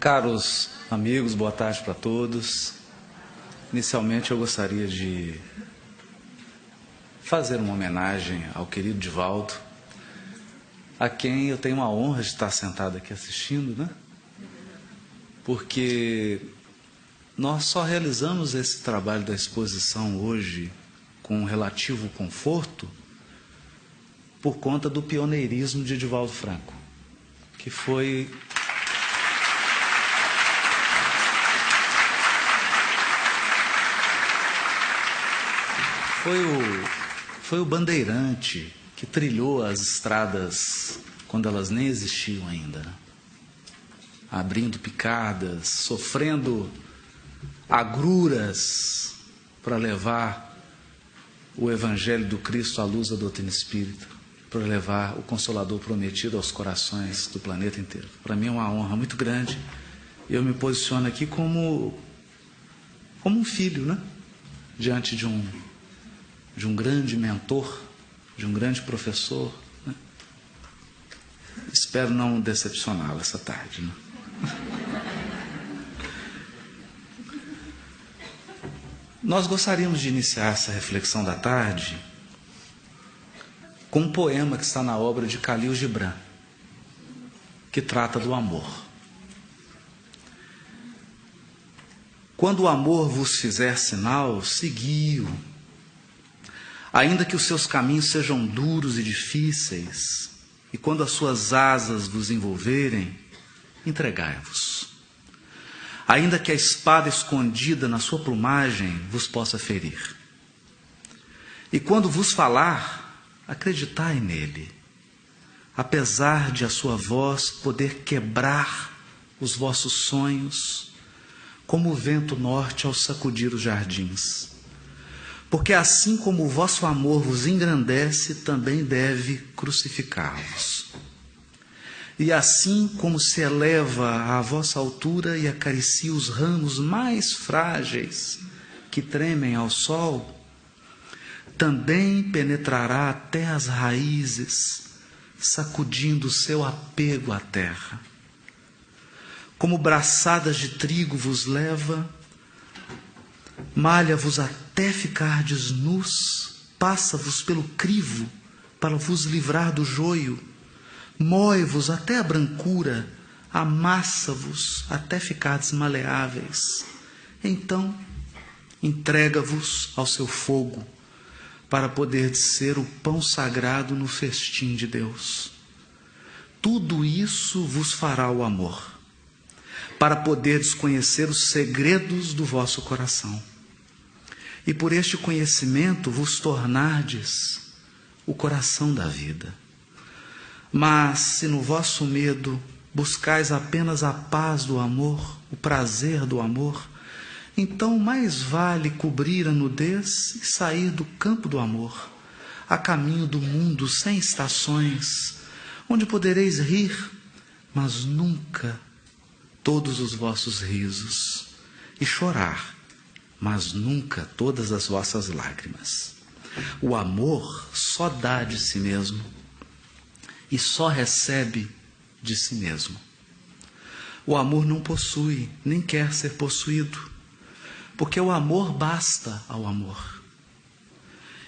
Caros amigos, boa tarde para todos. Inicialmente eu gostaria de fazer uma homenagem ao querido Divaldo, a quem eu tenho a honra de estar sentado aqui assistindo, né? Porque nós só realizamos esse trabalho da exposição hoje com relativo conforto por conta do pioneirismo de Divaldo Franco, que foi o bandeirante que trilhou as estradas quando elas nem existiam ainda, né? Abrindo picadas, sofrendo agruras para levar o Evangelho do Cristo à luz da doutrina espírita, para levar o Consolador prometido aos corações do planeta inteiro. Para mim é uma honra muito grande. Eu me posiciono aqui como um filho, né? Diante de um grande mentor, de um grande professor, né? Espero não decepcioná-lo essa tarde, né? Nós gostaríamos de iniciar essa reflexão da tarde com um poema que está na obra de Khalil Gibran, que trata do amor. Quando o amor vos fizer sinal, segui-o. Ainda que os seus caminhos sejam duros e difíceis, e quando as suas asas vos envolverem, entregai-vos. Ainda que a espada escondida na sua plumagem vos possa ferir. E quando vos falar, acreditai nele, apesar de a sua voz poder quebrar os vossos sonhos, como o vento norte ao sacudir os jardins. Porque assim como o vosso amor vos engrandece, também deve crucificar-vos. E assim como se eleva à vossa altura e acaricia os ramos mais frágeis que tremem ao sol, também penetrará até as raízes, sacudindo o seu apego à terra. Como braçadas de trigo vos leva, malha-vos até ficardes nus, passa-vos pelo crivo para vos livrar do joio, mói-vos até a brancura, amassa-vos até ficardes maleáveis. Então, entrega-vos ao seu fogo, para poderdes ser o pão sagrado no festim de Deus. Tudo isso vos fará o amor, para poderdes conhecer os segredos do vosso coração. E por este conhecimento vos tornardes o coração da vida. Mas se no vosso medo buscais apenas a paz do amor, o prazer do amor, então mais vale cobrir a nudez e sair do campo do amor, a caminho do mundo sem estações, onde podereis rir, mas nunca todos os vossos risos, e chorar, mas nunca todas as vossas lágrimas. O amor só dá de si mesmo e só recebe de si mesmo. O amor não possui, nem quer ser possuído, porque o amor basta ao amor.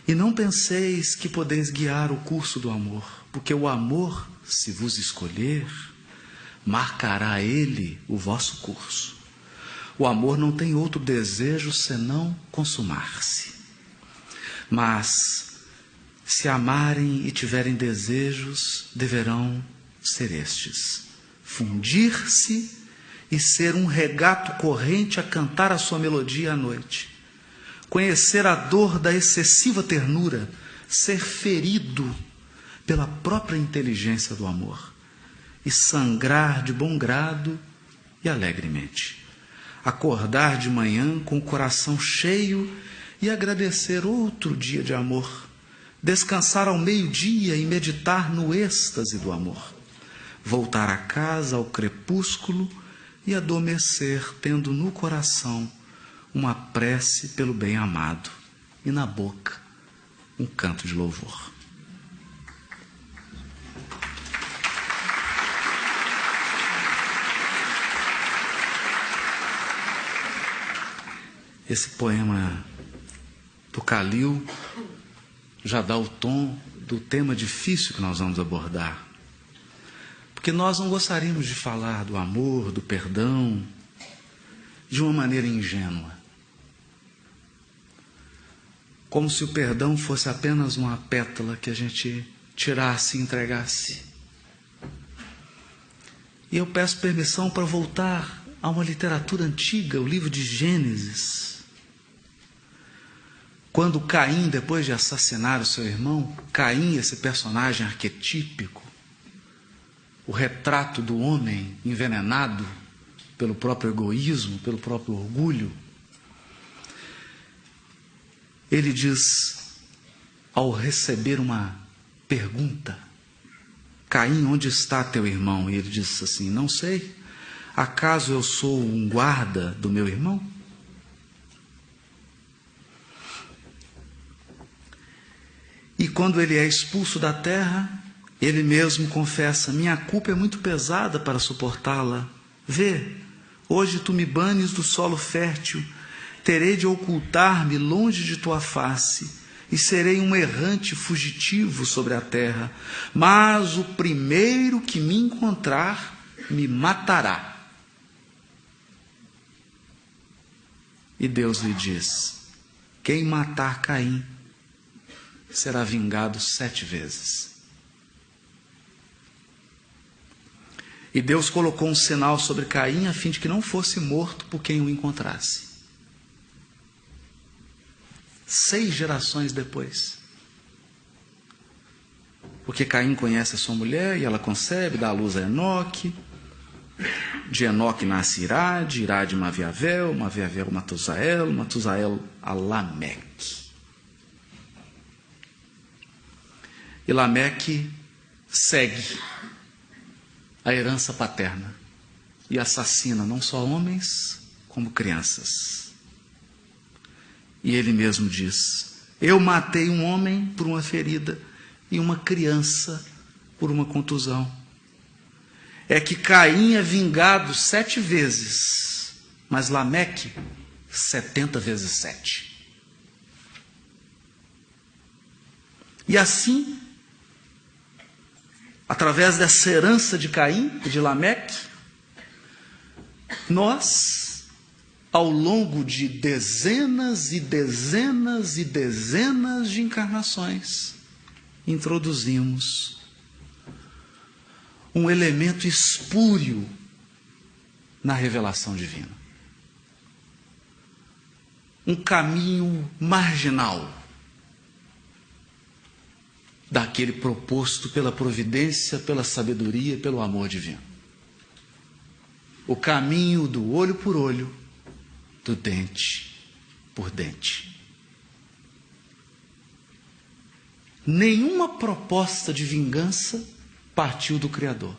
E não penseis que podeis guiar o curso do amor, porque o amor, se vos escolher, marcará ele o vosso curso. O amor não tem outro desejo senão consumar-se. Mas, se amarem e tiverem desejos, deverão ser estes: fundir-se e ser um regato corrente a cantar a sua melodia à noite. Conhecer a dor da excessiva ternura, ser ferido pela própria inteligência do amor, e sangrar de bom grado e alegremente. Acordar de manhã com o coração cheio e agradecer outro dia de amor. Descansar ao meio-dia e meditar no êxtase do amor. Voltar a casa ao crepúsculo e adormecer tendo no coração uma prece pelo bem-amado e na boca um canto de louvor. Esse poema do Calil já dá o tom do tema difícil que nós vamos abordar. Porque nós não gostaríamos de falar do amor, do perdão, de uma maneira ingênua. Como se o perdão fosse apenas uma pétala que a gente tirasse e entregasse. E eu peço permissão para voltar a uma literatura antiga, o livro de Gênesis. Quando Caim, depois de assassinar o seu irmão, Caim, esse personagem arquetípico, o retrato do homem envenenado pelo próprio egoísmo, pelo próprio orgulho, ele diz, ao receber uma pergunta, Caim, onde está teu irmão? E ele disse assim, não sei, acaso eu sou um guarda do meu irmão? E quando ele é expulso da terra, ele mesmo confessa, minha culpa é muito pesada para suportá-la. Vê, hoje tu me banes do solo fértil, terei de ocultar-me longe de tua face, e serei um errante fugitivo sobre a terra, mas o primeiro que me encontrar me matará. E Deus lhe diz, quem matar Caim será vingado 7 vezes. E Deus colocou um sinal sobre Caim a fim de que não fosse morto por quem o encontrasse. 6 gerações depois. Porque Caim conhece a sua mulher e ela concebe, dá à luz a Enoque. De Enoque nasce Irade, Irade Maviavel, Maviavel Matusael, Matusael a Lameque. E Lameque segue a herança paterna e assassina não só homens, como crianças. E ele mesmo diz, eu matei um homem por uma ferida e uma criança por uma contusão. É que Caim é vingado 7 vezes, mas Lameque 70 vezes 7. E assim, através dessa herança de Caim e de Lameque, nós, ao longo de dezenas e dezenas e dezenas de encarnações, introduzimos um elemento espúrio na revelação divina. Um caminho marginal daquele proposto pela providência, pela sabedoria e pelo amor divino. O caminho do olho por olho, do dente por dente. Nenhuma proposta de vingança partiu do Criador.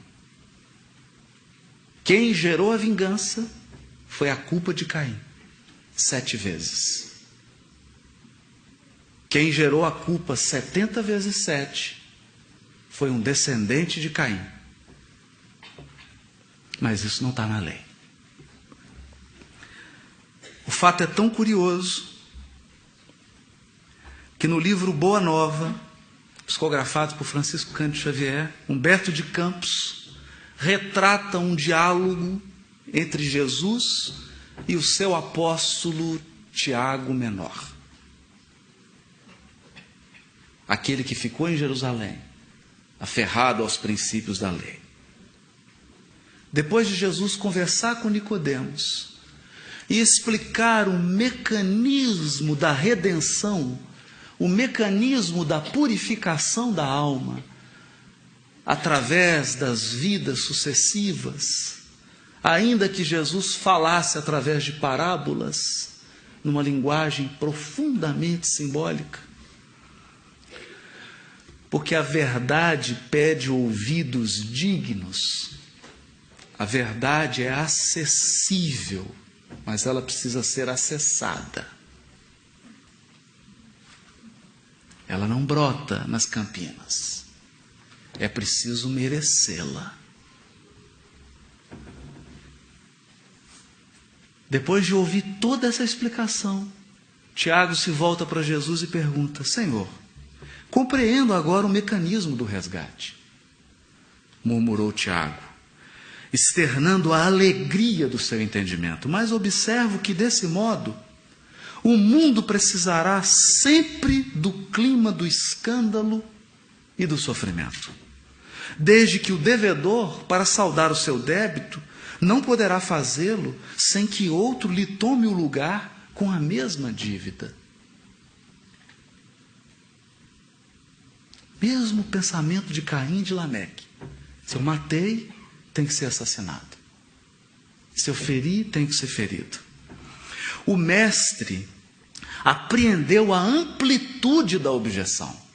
Quem gerou a vingança foi a culpa de Caim, 7 vezes. Quem gerou a culpa 70 vezes 7 foi um descendente de Caim. Mas isso não está na lei. O fato é tão curioso que no livro Boa Nova, psicografado por Francisco Cândido Xavier, Humberto de Campos retrata um diálogo entre Jesus e o seu apóstolo Tiago Menor. Aquele que ficou em Jerusalém, aferrado aos princípios da lei. Depois de Jesus conversar com Nicodemos e explicar o mecanismo da redenção, o mecanismo da purificação da alma, através das vidas sucessivas, ainda que Jesus falasse através de parábolas, numa linguagem profundamente simbólica, porque a verdade pede ouvidos dignos. A verdade é acessível, mas ela precisa ser acessada. Ela não brota nas campinas. É preciso merecê-la. Depois de ouvir toda essa explicação, Tiago se volta para Jesus e pergunta: Senhor, compreendo agora o mecanismo do resgate. Murmurou Tiago, externando a alegria do seu entendimento. Mas observo que, desse modo, o mundo precisará sempre do clima do escândalo e do sofrimento. Desde que o devedor, para saldar o seu débito, não poderá fazê-lo sem que outro lhe tome o lugar com a mesma dívida. Mesmo pensamento de Caim e de Lameque. Se eu matei, tem que ser assassinado. Se eu feri, tem que ser ferido. O mestre apreendeu a amplitude da objeção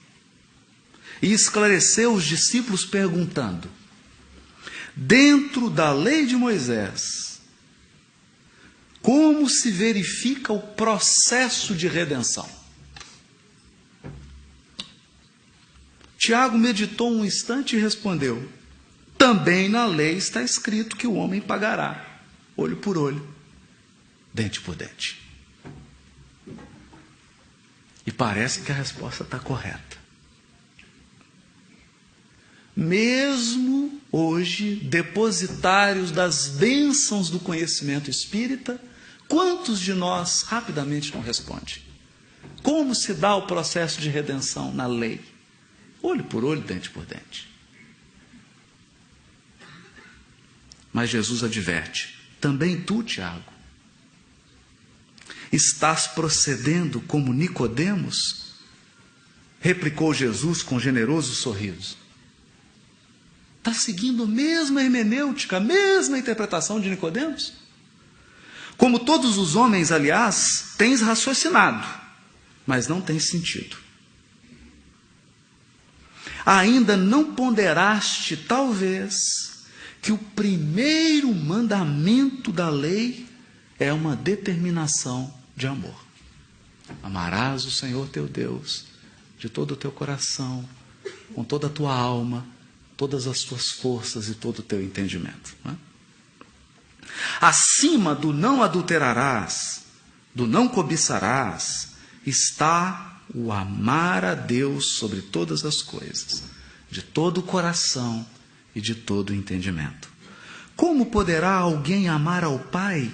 e esclareceu os discípulos perguntando: dentro da lei de Moisés, como se verifica o processo de redenção? Tiago meditou um instante e respondeu: também na lei está escrito que o homem pagará, olho por olho, dente por dente. E parece que a resposta está correta. Mesmo hoje, depositários das bênçãos do conhecimento espírita, quantos de nós rapidamente não respondem? Como se dá o processo de redenção na lei? Olho por olho, dente por dente. Mas Jesus adverte: também tu, Tiago, estás procedendo como Nicodemos? Replicou Jesus com generoso sorriso. Está seguindo a mesma hermenêutica, a mesma interpretação de Nicodemos? Como todos os homens, aliás, tens raciocinado, mas não tens sentido. Ainda não ponderaste, talvez, que o primeiro mandamento da lei é uma determinação de amor. Amarás o Senhor teu Deus de todo o teu coração, com toda a tua alma, todas as tuas forças e todo o teu entendimento. Não é? Acima do não adulterarás, do não cobiçarás, está o amar a Deus sobre todas as coisas, de todo o coração e de todo o entendimento. Como poderá alguém amar ao Pai,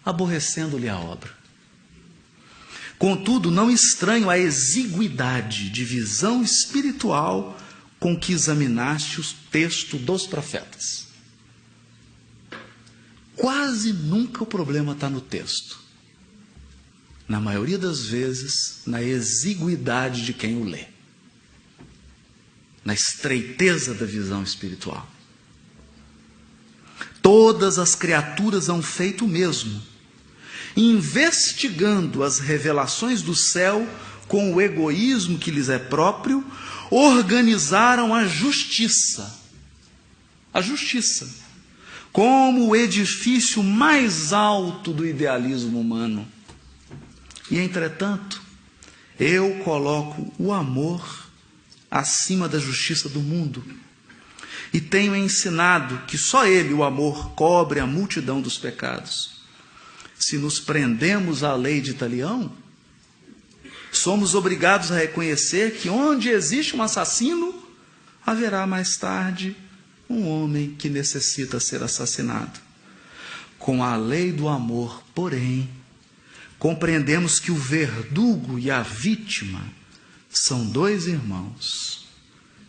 aborrecendo-lhe a obra? Contudo, não estranho a exiguidade de visão espiritual com que examinaste o texto dos profetas. Quase nunca o problema está no texto. Na maioria das vezes, na exiguidade de quem o lê. Na estreiteza da visão espiritual. Todas as criaturas hão feito o mesmo, investigando as revelações do céu com o egoísmo que lhes é próprio, organizaram a justiça. A justiça, como o edifício mais alto do idealismo humano. E, entretanto, eu coloco o amor acima da justiça do mundo. E tenho ensinado que só ele, o amor, cobre a multidão dos pecados. Se nos prendemos à lei de Talião, somos obrigados a reconhecer que onde existe um assassino, haverá mais tarde um homem que necessita ser assassinado. Com a lei do amor, porém, compreendemos que o verdugo e a vítima são dois irmãos,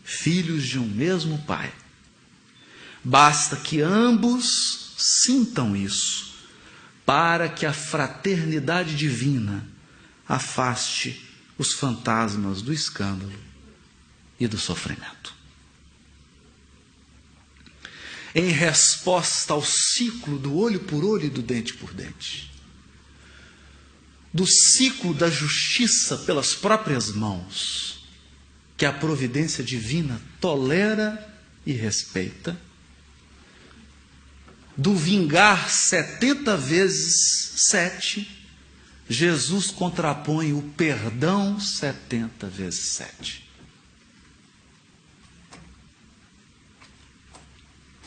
filhos de um mesmo pai. Basta que ambos sintam isso, para que a fraternidade divina afaste os fantasmas do escândalo e do sofrimento. Em resposta ao ciclo do olho por olho e do dente por dente, do ciclo da justiça pelas próprias mãos, que a providência divina tolera e respeita, do vingar 70 vezes 7, Jesus contrapõe o perdão 70 vezes 7.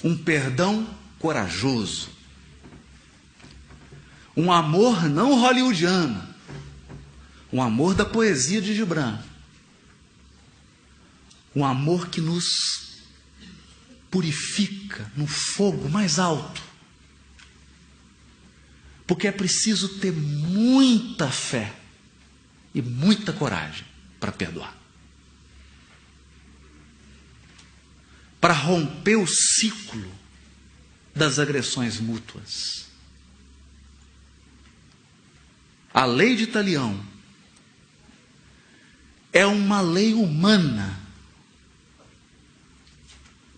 Um perdão corajoso, Um amor não hollywoodiano, um amor da poesia de Gibran, um amor que nos purifica no fogo mais alto, porque é preciso ter muita fé e muita coragem para perdoar, para romper o ciclo das agressões mútuas. A lei de Talião é uma lei humana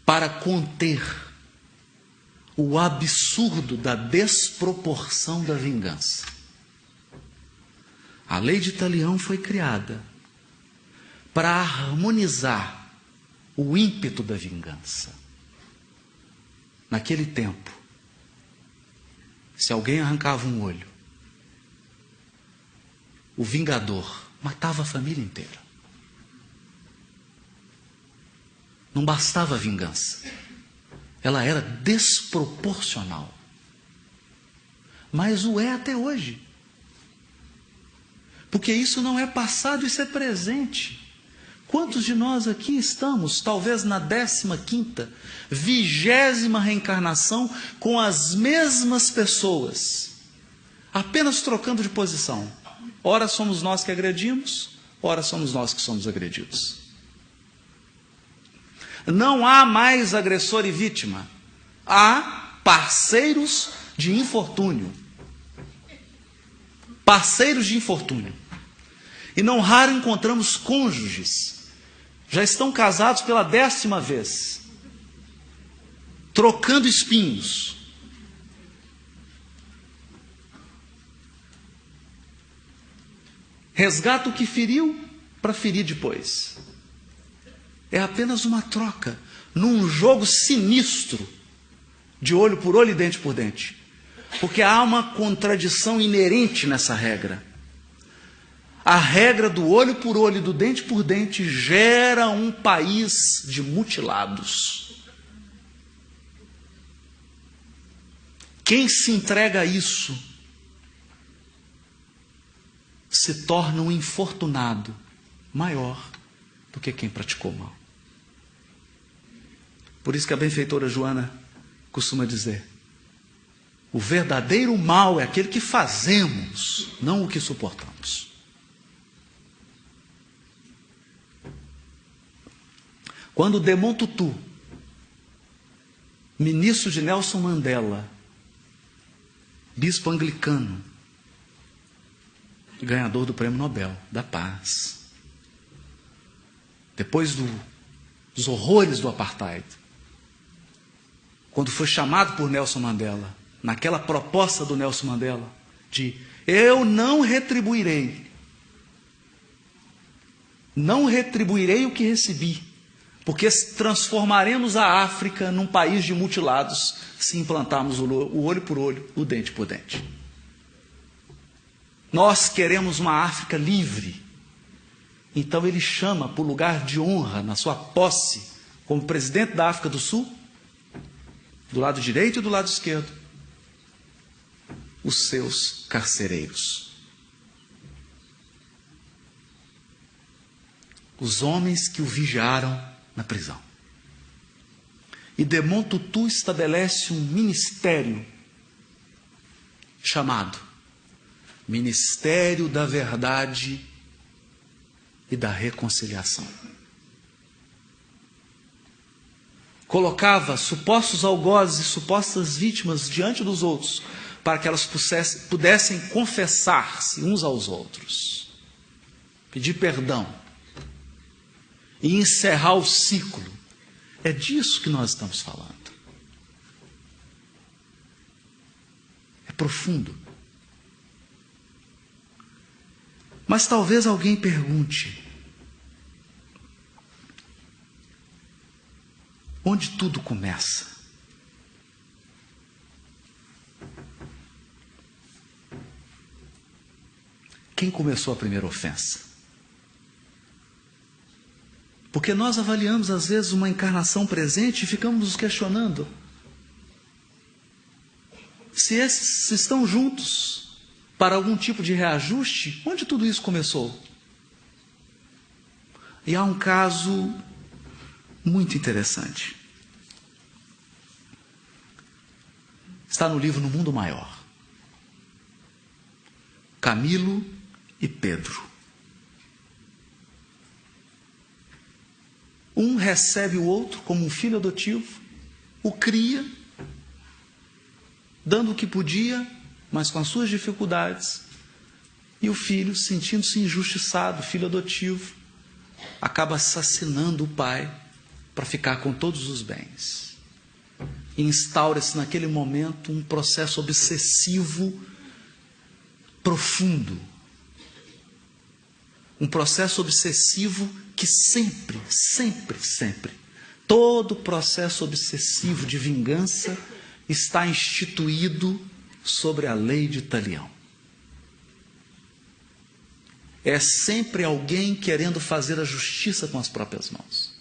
para conter o absurdo da desproporção da vingança. A lei de Talião foi criada para harmonizar o ímpeto da vingança. Naquele tempo, se alguém arrancava um olho, o vingador matava a família inteira. Não bastava a vingança, ela era desproporcional. Mas o é até hoje. Porque isso não é passado, isso é presente. Quantos de nós aqui estamos, talvez na 15ª, 20ª reencarnação, com as mesmas pessoas, apenas trocando de posição? Ora somos nós que agredimos, ora somos nós que somos agredidos. Não há mais agressor e vítima, há parceiros de infortúnio. Parceiros de infortúnio. E não raro encontramos cônjuges, já estão casados pela 10ª vez, trocando espinhos. Resgata o que feriu para ferir depois. É apenas uma troca, num jogo sinistro, de olho por olho e dente por dente. Porque há uma contradição inerente nessa regra. A regra do olho por olho e do dente por dente gera um país de mutilados. Quem se entrega a isso se torna um infortunado maior do que quem praticou mal. Por isso que a benfeitora Joana costuma dizer: o verdadeiro mal é aquele que fazemos, não o que suportamos. Quando Desmond Tutu, ministro de Nelson Mandela, bispo anglicano, ganhador do Prêmio Nobel da Paz, depois dos horrores do apartheid, quando foi chamado por Nelson Mandela, naquela proposta do Nelson Mandela, de eu não retribuirei o que recebi, porque transformaremos a África num país de mutilados se implantarmos o olho por olho, o dente por dente. Nós queremos uma África livre. Então ele chama por lugar de honra, na sua posse, como presidente da África do Sul, do lado direito e do lado esquerdo, os seus carcereiros. Os homens que o vigiaram na prisão. E Desmond Tutu estabelece um ministério chamado Ministério da Verdade e da Reconciliação. Colocava supostos algozes e supostas vítimas diante dos outros, para que elas pudessem confessar-se uns aos outros, pedir perdão e encerrar o ciclo. É disso que nós estamos falando. É profundo. Mas talvez alguém pergunte: onde tudo começa? Quem começou a primeira ofensa? Porque nós avaliamos às vezes uma encarnação presente e ficamos nos questionando se esses estão juntos para algum tipo de reajuste, onde tudo isso começou? E há um caso muito interessante. Está no livro No Mundo Maior. Camilo e Pedro. Um recebe o outro como um filho adotivo, o cria, dando o que podia, mas com as suas dificuldades. E o filho, sentindo-se injustiçado, filho adotivo, acaba assassinando o pai para ficar com todos os bens. E instaura-se naquele momento um processo obsessivo profundo. Um processo obsessivo que sempre, todo processo obsessivo de vingança está instituído sobre a lei de Talião. É sempre alguém querendo fazer a justiça com as próprias mãos.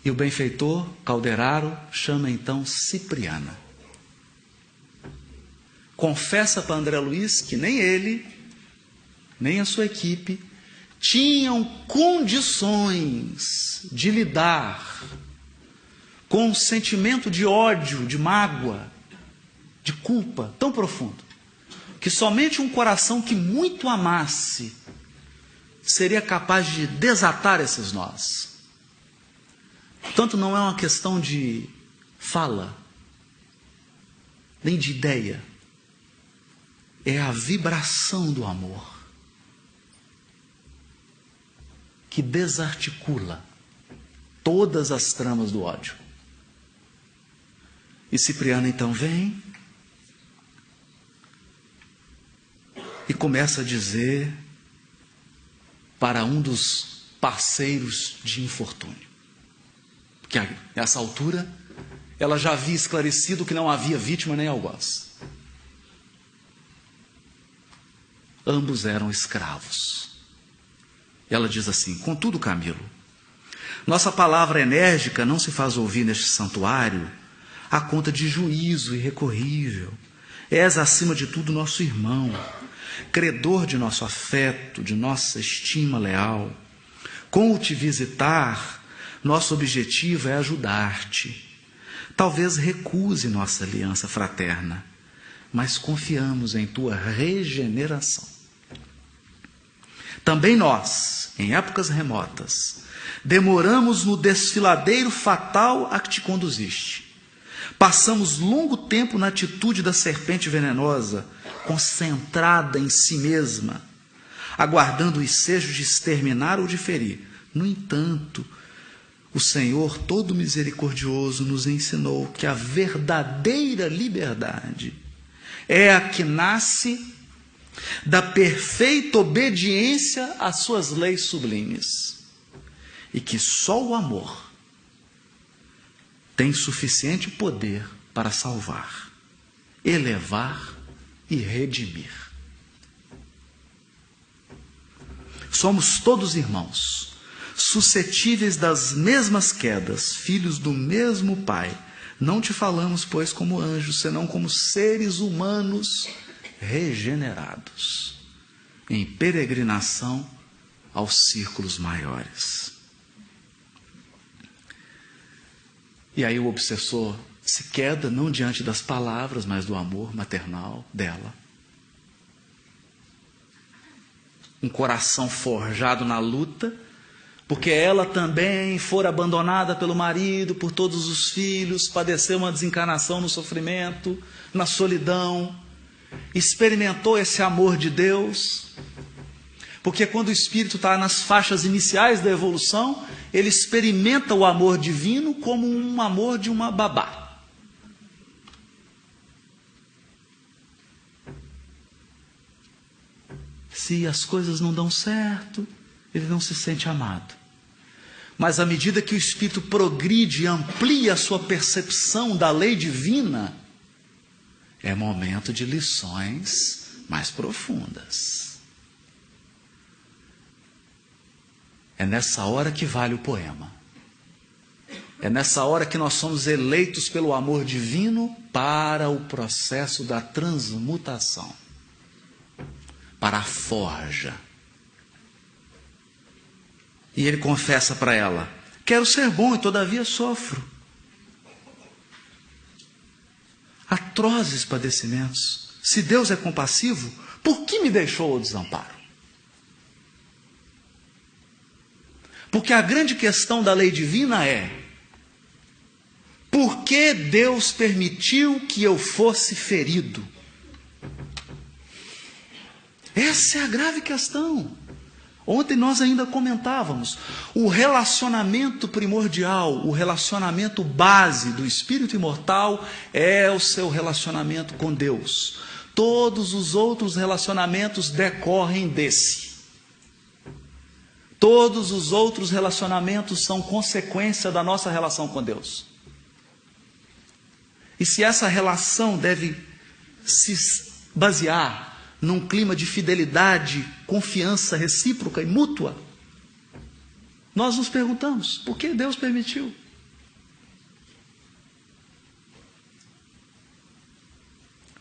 E o benfeitor Calderaro chama então Cipriana. Confessa para André Luiz que nem ele, nem a sua equipe, tinham condições de lidar com um sentimento de ódio, de mágoa, de culpa tão profundo, que somente um coração que muito amasse seria capaz de desatar esses nós. Portanto, não é uma questão de fala, nem de ideia. É a vibração do amor que desarticula todas as tramas do ódio. E Cipriano então vem e começa a dizer para um dos parceiros de infortúnio, que nessa altura ela já havia esclarecido que não havia vítima nem algoz. Ambos eram escravos. Ela diz assim: contudo, Camilo, nossa palavra enérgica não se faz ouvir neste santuário à conta de juízo irrecorrível. És, acima de tudo, nosso irmão, credor de nosso afeto, de nossa estima leal. Com o te visitar, nosso objetivo é ajudar-te. Talvez recuse nossa aliança fraterna, mas confiamos em tua regeneração. Também nós, em épocas remotas, demoramos no desfiladeiro fatal a que te conduziste. Passamos longo tempo na atitude da serpente venenosa, concentrada em si mesma, aguardando o ensejo de exterminar ou de ferir. No entanto, o Senhor todo misericordioso nos ensinou que a verdadeira liberdade é a que nasce da perfeita obediência às suas leis sublimes, e que só o amor tem suficiente poder para salvar, elevar e redimir. Somos todos irmãos, suscetíveis das mesmas quedas, filhos do mesmo Pai. Não te falamos, pois, como anjos, senão como seres humanos regenerados, em peregrinação aos círculos maiores. E aí o obsessor se queda, não diante das palavras, mas do amor maternal dela. Um coração forjado na luta, porque ela também fora abandonada pelo marido, por todos os filhos, padeceu uma desencarnação no sofrimento, na solidão, experimentou esse amor de Deus, porque quando o espírito está nas faixas iniciais da evolução, ele experimenta o amor divino como um amor de uma babá. Se as coisas não dão certo, ele não se sente amado. Mas à medida que o espírito progride e amplia a sua percepção da lei divina, é momento de lições mais profundas. É nessa hora que vale o poema. É nessa hora que nós somos eleitos pelo amor divino para o processo da transmutação, para a forja. E ele confessa para ela: quero ser bom e todavia sofro atrozes padecimentos. Se Deus é compassivo, por que me deixou ao desamparo? Porque a grande questão da lei divina é: por que Deus permitiu que eu fosse ferido? Essa é a grave questão. Ontem nós ainda comentávamos, o relacionamento primordial, o relacionamento base do espírito imortal é o seu relacionamento com Deus. Todos os outros relacionamentos decorrem desse. Todos os outros relacionamentos são consequência da nossa relação com Deus. E se essa relação deve se basear num clima de fidelidade, confiança recíproca e mútua, nós nos perguntamos: por que Deus permitiu?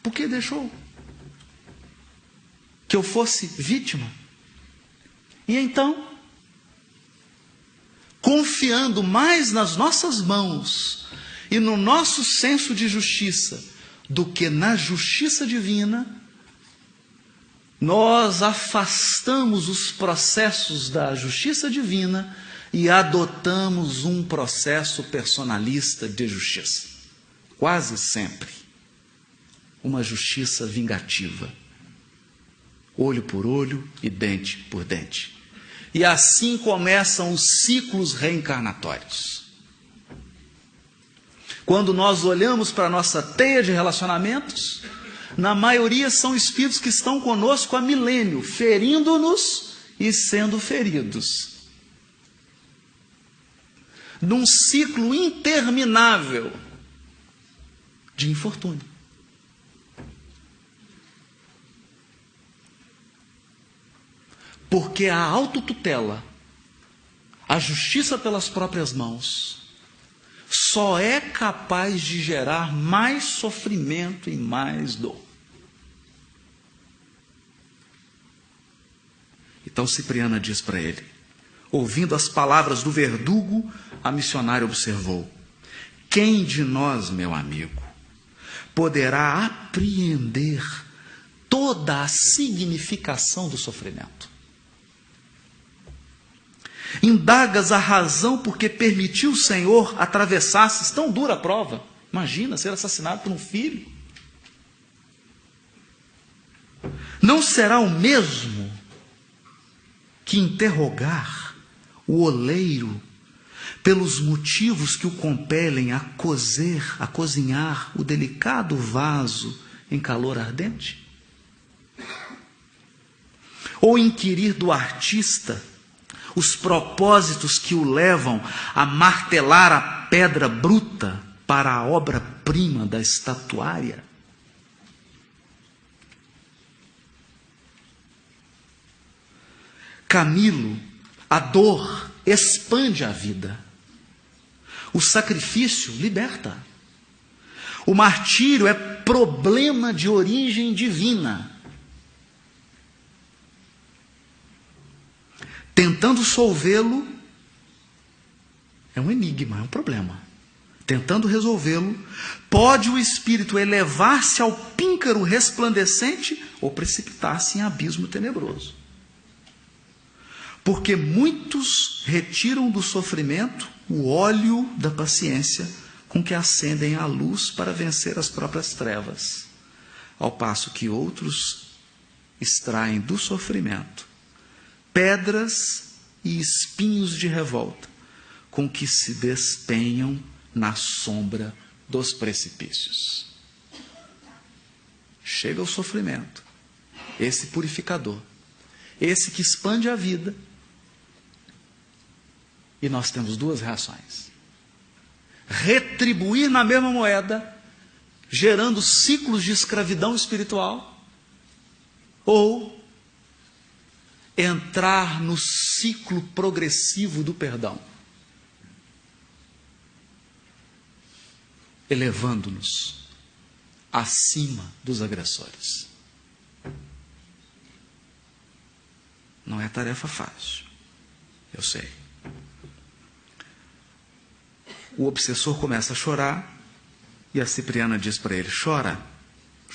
Por que deixou que eu fosse vítima? E então, confiando mais nas nossas mãos e no nosso senso de justiça do que na justiça divina, nós afastamos os processos da justiça divina e adotamos um processo personalista de justiça. Quase sempre uma justiça vingativa, olho por olho e dente por dente. E assim começam os ciclos reencarnatórios. Quando nós olhamos para a nossa teia de relacionamentos, na maioria são espíritos que estão conosco há milênio, ferindo-nos e sendo feridos. Num ciclo interminável de infortúnio. Porque a autotutela, a justiça pelas próprias mãos, só é capaz de gerar mais sofrimento e mais dor. Então Cipriana diz para ele, ouvindo as palavras do verdugo, a missionária observou: quem de nós, meu amigo, poderá apreender toda a significação do sofrimento? Indagas a razão porque permitiu o Senhor atravessasses tão dura prova. Imagina ser assassinado por um filho. Não será o mesmo que interrogar o oleiro pelos motivos que o compelem a cozinhar o delicado vaso em calor ardente? Ou inquirir do artista os propósitos que o levam a martelar a pedra bruta para a obra-prima da estatuária? Camilo, a dor expande a vida. O sacrifício liberta. O martírio é problema de origem divina. Tentando solvê-lo, é um enigma, é um problema. Tentando resolvê-lo, pode o espírito elevar-se ao píncaro resplandecente ou precipitar-se em abismo tenebroso. Porque muitos retiram do sofrimento o óleo da paciência com que acendem a luz para vencer as próprias trevas, ao passo que outros extraem do sofrimento pedras e espinhos de revolta, com que se despenham na sombra dos precipícios. Chega o sofrimento, esse purificador, esse que expande a vida, e nós temos duas reações: retribuir na mesma moeda, gerando ciclos de escravidão espiritual, ou entrar no ciclo progressivo do perdão. elevando-nos acima dos agressores. Não é tarefa fácil, eu sei. O obsessor começa a chorar e a Cipriana diz para ele: chora,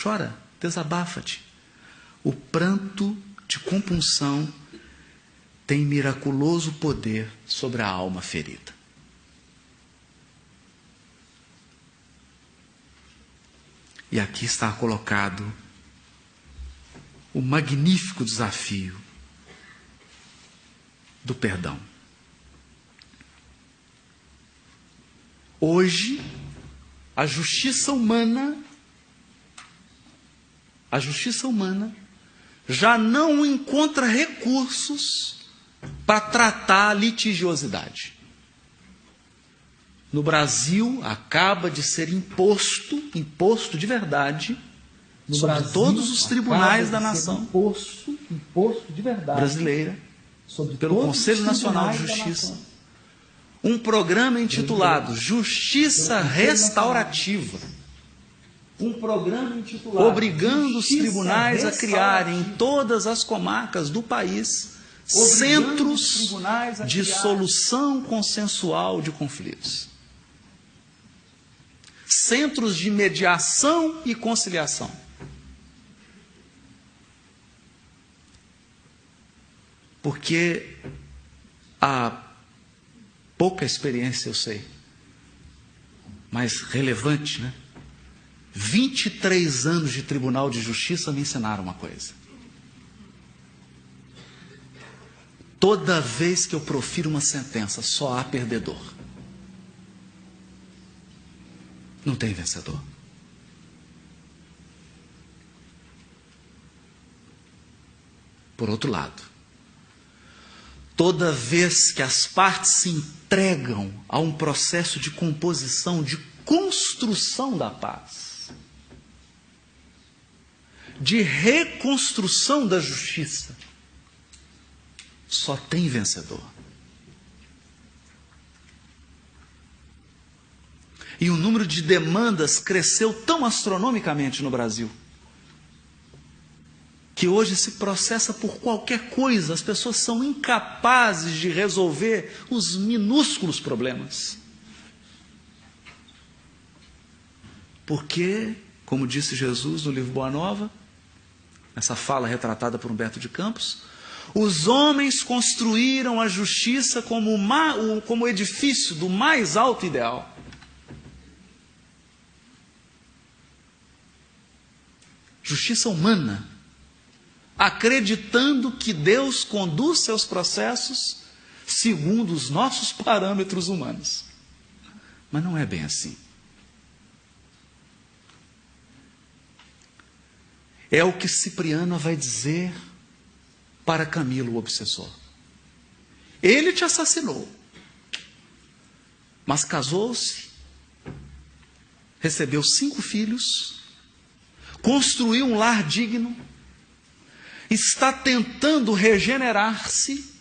chora, desabafa-te. O pranto de compunção tem miraculoso poder sobre a alma ferida. E aqui está colocado o magnífico desafio do perdão. Hoje, a justiça humana já não encontra recursos para tratar a litigiosidade. No Brasil, acaba de ser imposto de verdade, sobre todos os tribunais da nação brasileira, pelo Conselho Nacional de Justiça, um programa intitulado Justiça Restaurativa, obrigando os tribunais a criarem em todas as comarcas do país centros de solução consensual de conflitos, centros de mediação e conciliação. Porque há pouca experiência, eu sei, mas relevante, né? 23 anos de Tribunal de Justiça me ensinaram uma coisa. Toda vez que eu profiro uma sentença, só há perdedor. Não tem vencedor. Por outro lado, toda vez que as partes se entregam a um processo de composição, de construção da paz, de reconstrução da justiça, só tem vencedor. E o número de demandas cresceu tão astronomicamente no Brasil, que hoje se processa por qualquer coisa. As pessoas são incapazes de resolver os minúsculos problemas. Porque, como disse Jesus no livro Boa Nova, essa fala retratada por Humberto de Campos, os homens construíram a justiça como o edifício do mais alto ideal. Justiça humana, acreditando que Deus conduz seus processos segundo os nossos parâmetros humanos. Mas não é bem assim. É o que Cipriana vai dizer para Camilo, o obsessor. Ele te assassinou, mas casou-se, recebeu 5 filhos, construiu um lar digno, está tentando regenerar-se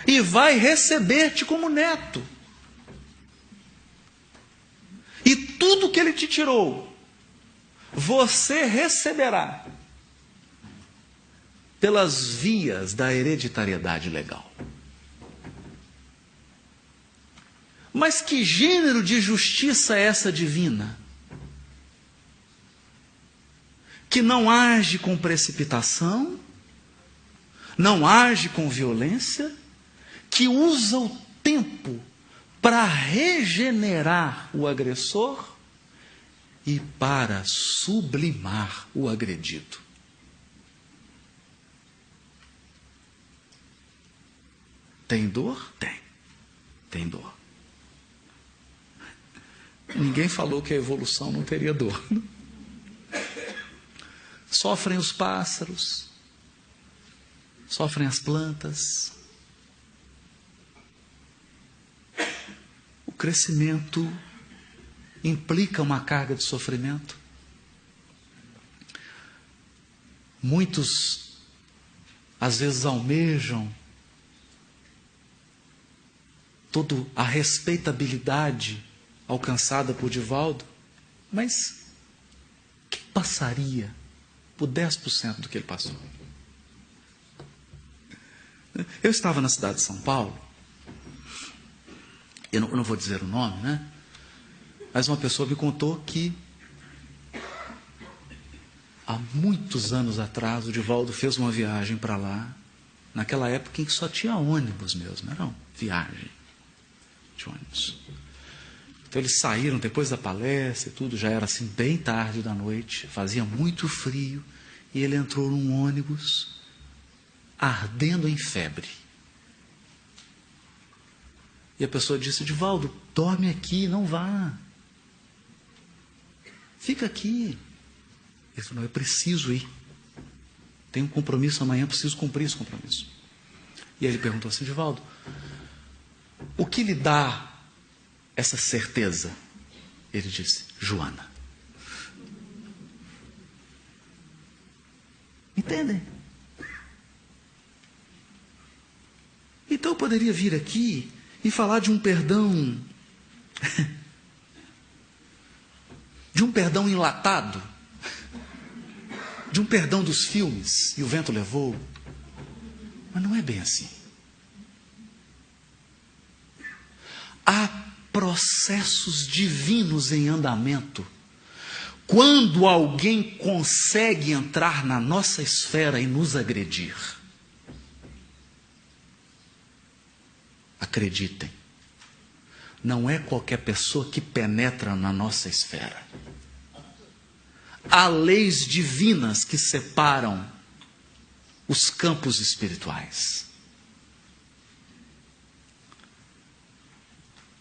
e vai receber-te como neto. E tudo que ele te tirou, você receberá pelas vias da hereditariedade legal. Mas que gênero de justiça é essa divina? Que não age com precipitação, não age com violência, que usa o tempo para regenerar o agressor e para sublimar o agredido. Tem dor? Tem dor. Ninguém falou que a evolução não teria dor. Sofrem os pássaros, sofrem as plantas. O crescimento implica uma carga de sofrimento. Muitos, às vezes, almejam toda a respeitabilidade alcançada por Divaldo, mas quem passaria por 10% do que ele passou? Eu estava na cidade de São Paulo, eu não vou dizer o nome, né? Mas uma pessoa me contou que há muitos anos atrás o Divaldo fez uma viagem para lá, naquela época em que só tinha ônibus mesmo, não era viagem de ônibus. Então eles saíram depois da palestra e tudo, já era assim bem tarde da noite, fazia muito frio, e ele entrou num ônibus ardendo em febre. E a pessoa disse: Divaldo, dorme aqui, não vá. Fica aqui. Ele falou: eu preciso ir. Tenho um compromisso amanhã, preciso cumprir esse compromisso. E aí ele perguntou assim: Divaldo, o que lhe dá essa certeza? Ele disse: Joana. Entendem? Então eu poderia vir aqui e falar de um perdão, de um perdão enlatado, de um perdão dos filmes, e o vento levou. Mas não é bem assim. Há processos divinos em andamento. Quando alguém consegue entrar na nossa esfera e nos agredir, acreditem, não é qualquer pessoa que penetra na nossa esfera. Há leis divinas que separam os campos espirituais.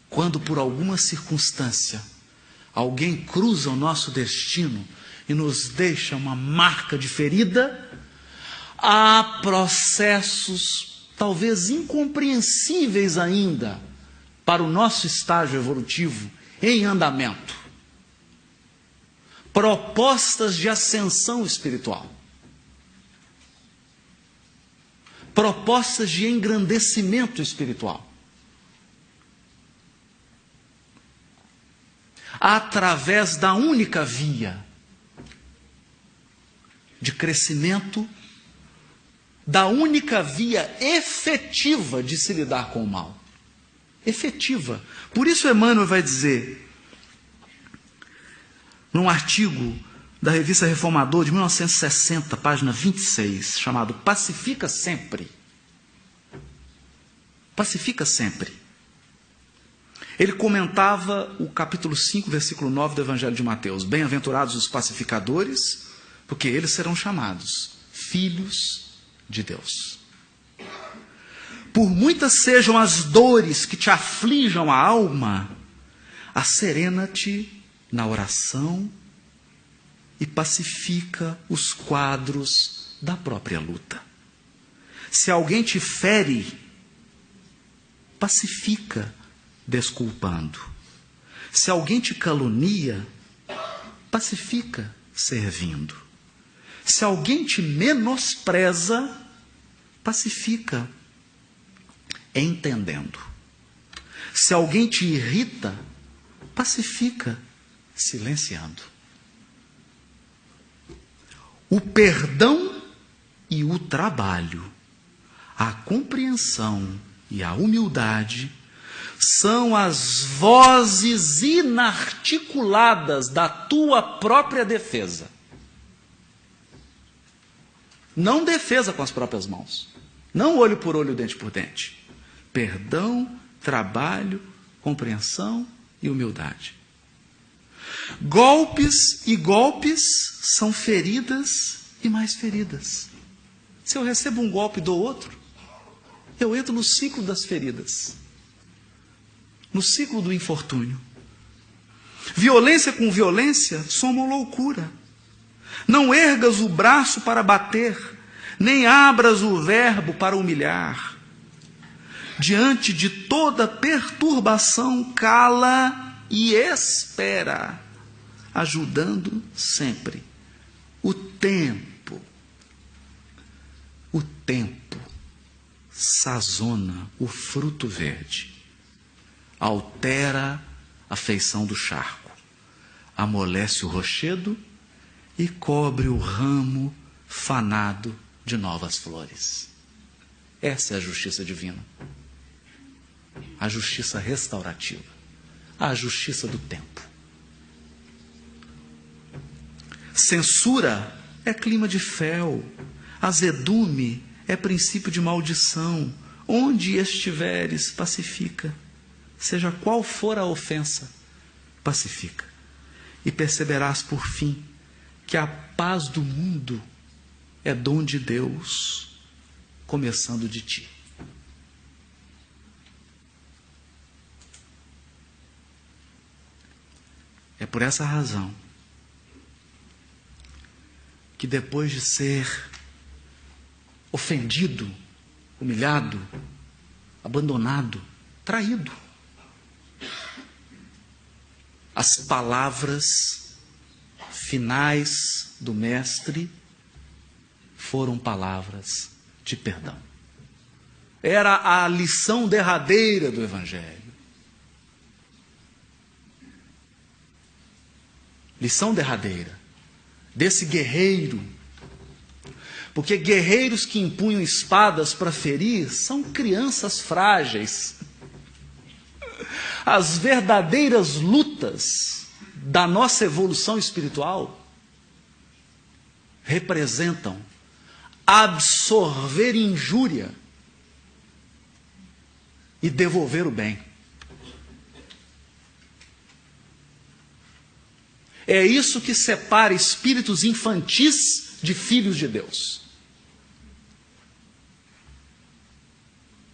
Quando por alguma circunstância alguém cruza o nosso destino e nos deixa uma marca de ferida, há processos talvez incompreensíveis ainda para o nosso estágio evolutivo em andamento. Propostas de ascensão espiritual. Propostas de engrandecimento espiritual. Através da única via de crescimento, da única via efetiva de se lidar com o mal. Efetiva. Por isso Emmanuel vai dizer, num artigo da Revista Reformador de 1960, página 26, chamado Pacifica Sempre. Pacifica Sempre. Ele comentava o capítulo 5, versículo 9 do Evangelho de Mateus. Bem-aventurados os pacificadores, porque eles serão chamados filhos de Deus. Por muitas sejam as dores que te aflijam a alma, asserena-te na oração e pacifica os quadros da própria luta. Se alguém te fere, pacifica desculpando. Se alguém te calunia, pacifica servindo. Se alguém te menospreza, pacifica entendendo. Se alguém te irrita, pacifica silenciando. O perdão e o trabalho, a compreensão e a humildade são as vozes inarticuladas da tua própria defesa. Não defesa com as próprias mãos. Não olho por olho, dente por dente. Perdão, trabalho, compreensão e humildade. Golpes e golpes são feridas e mais feridas. Se eu recebo um golpe do outro, eu entro no ciclo das feridas. No ciclo do infortúnio. Violência com violência soma loucura. Não ergas o braço para bater, nem abras o verbo para humilhar. Diante de toda perturbação, cala e espera, ajudando sempre. O tempo sazona o fruto verde, altera a feição do charco, amolece o rochedo e cobre o ramo fanado de novas flores. Essa é a justiça divina, a justiça restaurativa, a justiça do tempo. Censura é clima de fel, azedume é princípio de maldição. Onde estiveres, pacifica. Seja qual for a ofensa, pacifica. E perceberás por fim que a paz do mundo é dom de Deus, começando de ti. É por essa razão que depois de ser ofendido, humilhado, abandonado, traído, as palavras finais do Mestre foram palavras de perdão. Era a lição derradeira do Evangelho. Lição derradeira desse guerreiro. Porque guerreiros que empunham espadas para ferir são crianças frágeis. As verdadeiras lutas da nossa evolução espiritual representam absorver injúria e devolver o bem. É isso que separa espíritos infantis de filhos de Deus.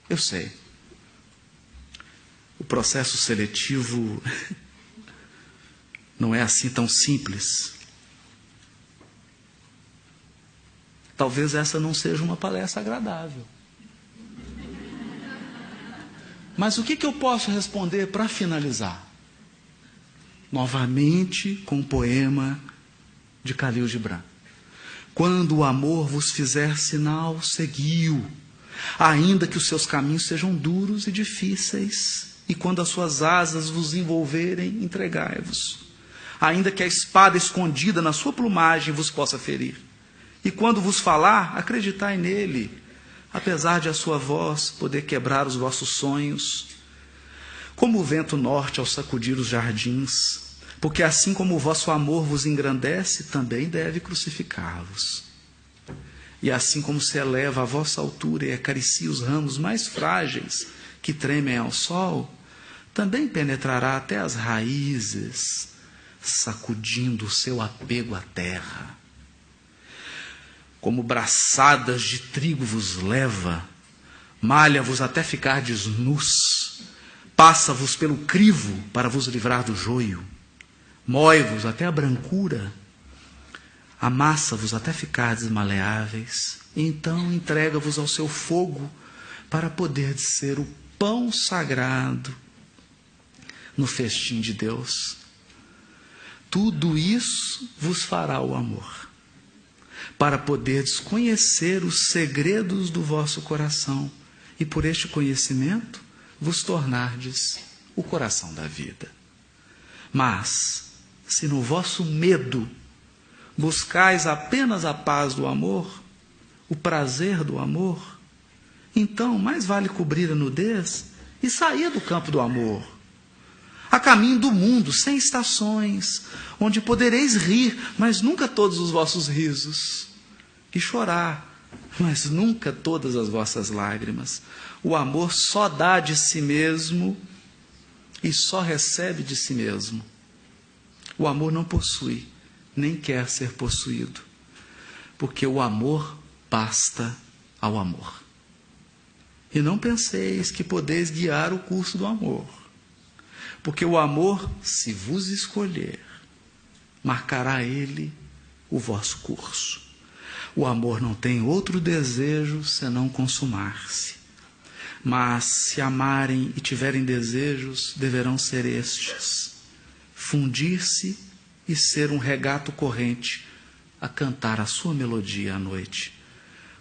Eu sei. O processo seletivo não é assim tão simples. Talvez essa não seja uma palestra agradável. Mas o que eu posso responder para finalizar? Novamente com o poema de Khalil Gibran. Quando o amor vos fizer sinal, seguiu, ainda que os seus caminhos sejam duros e difíceis, e quando as suas asas vos envolverem, entregai-vos, ainda que a espada escondida na sua plumagem vos possa ferir. E quando vos falar, acreditai nele, apesar de a sua voz poder quebrar os vossos sonhos, como o vento norte ao sacudir os jardins, porque assim como o vosso amor vos engrandece, também deve crucificar-vos. E assim como se eleva a vossa altura e acaricia os ramos mais frágeis que tremem ao sol, também penetrará até as raízes, sacudindo o seu apego à terra. Como braçadas de trigo vos leva, malha-vos até ficardes nus, passa-vos pelo crivo para vos livrar do joio, mói-vos até a brancura, amassa-vos até ficardes maleáveis, e então entrega-vos ao seu fogo para poder ser o pão sagrado no festim de Deus. Tudo isso vos fará o amor, para poderdes conhecer os segredos do vosso coração, e por este conhecimento vos tornardes o coração da vida. Mas, se no vosso medo buscais apenas a paz do amor, o prazer do amor, então mais vale cobrir a nudez e sair do campo do amor, a caminho do mundo, sem estações, onde podereis rir, mas nunca todos os vossos risos, e chorar, mas nunca todas as vossas lágrimas. O amor só dá de si mesmo e só recebe de si mesmo. O amor não possui, nem quer ser possuído, porque o amor basta ao amor. E não penseis que podeis guiar o curso do amor, porque o amor, se vos escolher, marcará ele o vosso curso. O amor não tem outro desejo senão consumar-se. Mas se amarem e tiverem desejos, deverão ser estes: fundir-se e ser um regato corrente a cantar a sua melodia à noite.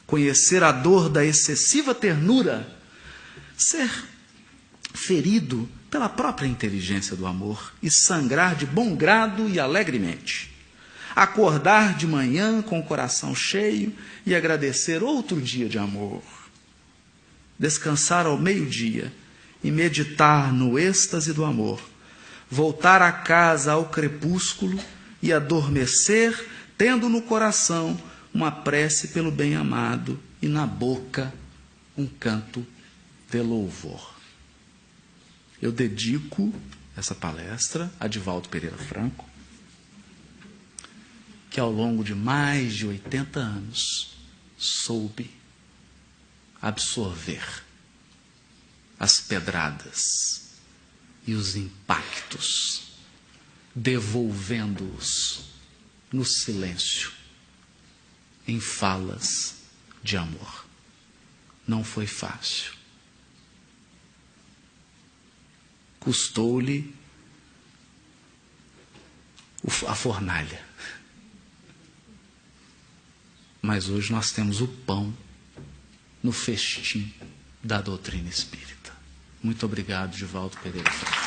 Conhecer a dor da excessiva ternura, ser ferido pela própria inteligência do amor e sangrar de bom grado e alegremente. Acordar de manhã com o coração cheio e agradecer outro dia de amor. Descansar ao meio-dia e meditar no êxtase do amor. Voltar a casa ao crepúsculo e adormecer, tendo no coração uma prece pelo bem-amado e na boca um canto de louvor. Eu dedico essa palestra a Divaldo Pereira Franco, que ao longo de mais de 80 anos soube absorver as pedradas e os impactos, devolvendo-os no silêncio, em falas de amor. Não foi fácil. Custou-lhe a fornalha. Mas hoje nós temos o pão no festim da doutrina espírita. Muito obrigado, Divaldo Pereira Franco.